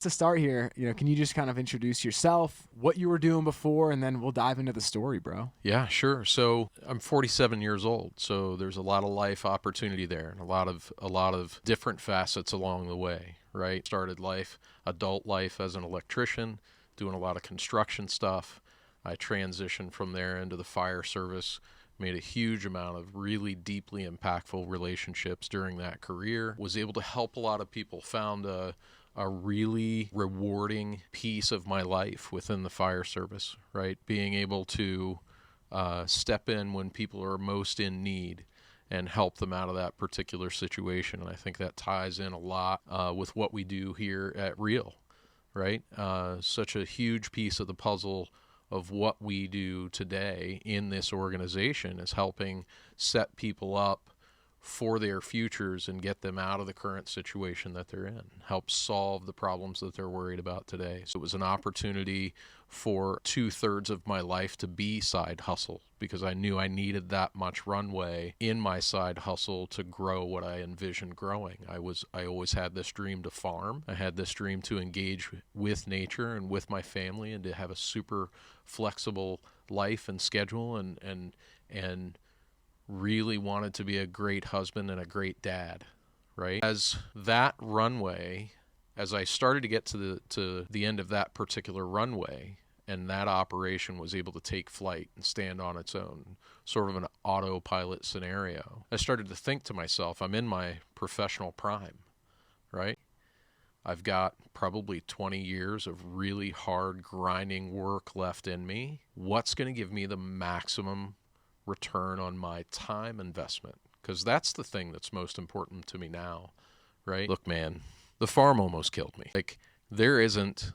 To start here, can you just kind of introduce yourself, what you were doing before, and then we'll dive into the story, bro. Yeah, sure. So I'm 47 years old, so there's a lot of life opportunity there, and a lot of different facets along the way. Right? Started life, adult life, as an electrician, doing a lot of construction stuff. I transitioned from there into the fire service. Made a huge amount of really deeply impactful relationships during that career. Was able to help a lot of people. Found a really rewarding piece of my life within the fire service, right? Being able to step in when people are most in need and help them out of that particular situation. And I think that ties in a lot with what we do here at Real, right? Such a huge piece of the puzzle of what we do today in this organization is helping set people up for their futures and get them out of the current situation that they're in, help solve the problems that they're worried about today. So it was an opportunity for 2/3 of my life to be side hustle because I knew I needed that much runway in my side hustle to grow what I envisioned growing. I always had this dream to farm. I had this dream to engage with nature and with my family and to have a super flexible life and schedule and really wanted to be a great husband and a great dad, right? As that runway, as I started to get to the end of that particular runway, and that operation was able to take flight and stand on its own, sort of an autopilot scenario, I started to think to myself, I'm in my professional prime, right? I've got probably 20 years of really hard grinding work left in me. What's going to give me the maximum return on my time investment? Because that's the thing that's most important to me now, right? Look, man, the farm almost killed me. Like, there isn't,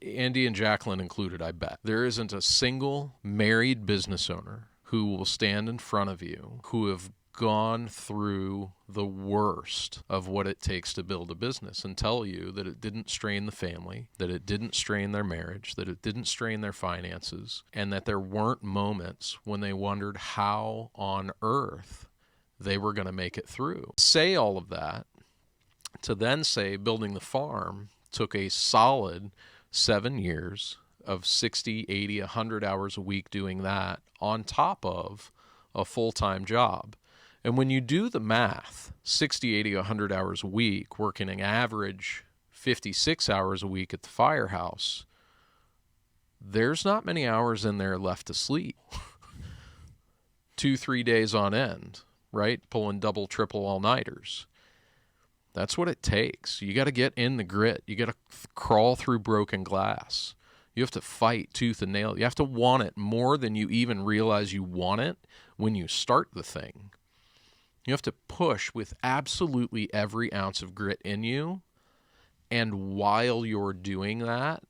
Andy and Jacqueline included, I bet, there isn't a single married business owner who will stand in front of you who have gone through the worst of what it takes to build a business and tell you that it didn't strain the family, that it didn't strain their marriage, that it didn't strain their finances, and that there weren't moments when they wondered how on earth they were going to make it through. Say all of that to then say building the farm took a solid 7 years of 60, 80, 100 hours a week doing that on top of a full-time job. And when you do the math, 60, 80, 100 hours a week, working an average 56 hours a week at the firehouse, there's not many hours in there left to sleep. 2-3 days on end, right? Pulling double, triple all-nighters. That's what it takes. You got to get in the grit. You got to crawl through broken glass. You have to fight tooth and nail. You have to want it more than you even realize you want it when you start the thing. You have to push with absolutely every ounce of grit in you. And while you're doing that,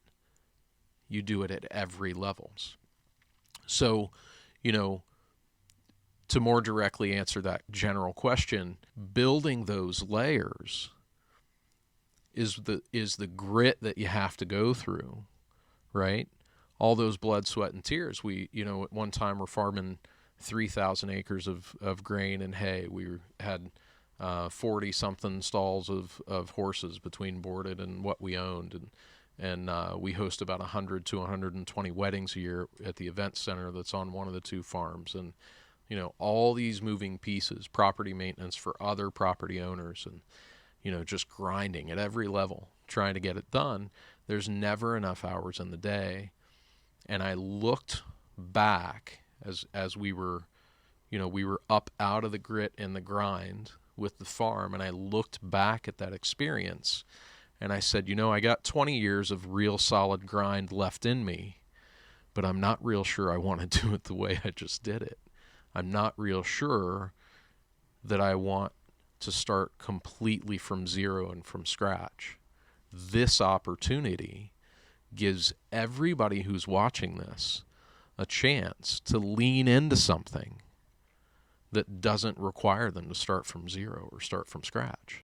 you do it at every level. So, to more directly answer that general question, building those layers is the grit that you have to go through, right? All those blood, sweat, and tears. We, at one time we're farming 3,000 acres of grain and hay. We had 40-something stalls of horses between boarded and what we owned. And we host about 100 to 120 weddings a year at the event center that's on one of the two farms. And, all these moving pieces, property maintenance for other property owners and, just grinding at every level, trying to get it done. There's never enough hours in the day. And I looked back as we were up out of the grit and the grind with the farm, and I looked back at that experience and I said, I got 20 years of real solid grind left in me, but I'm not real sure I want to do it the way I just did it. I'm not real sure that I want to start completely from zero and from scratch. This opportunity gives everybody who's watching this a chance to lean into something that doesn't require them to start from zero or start from scratch.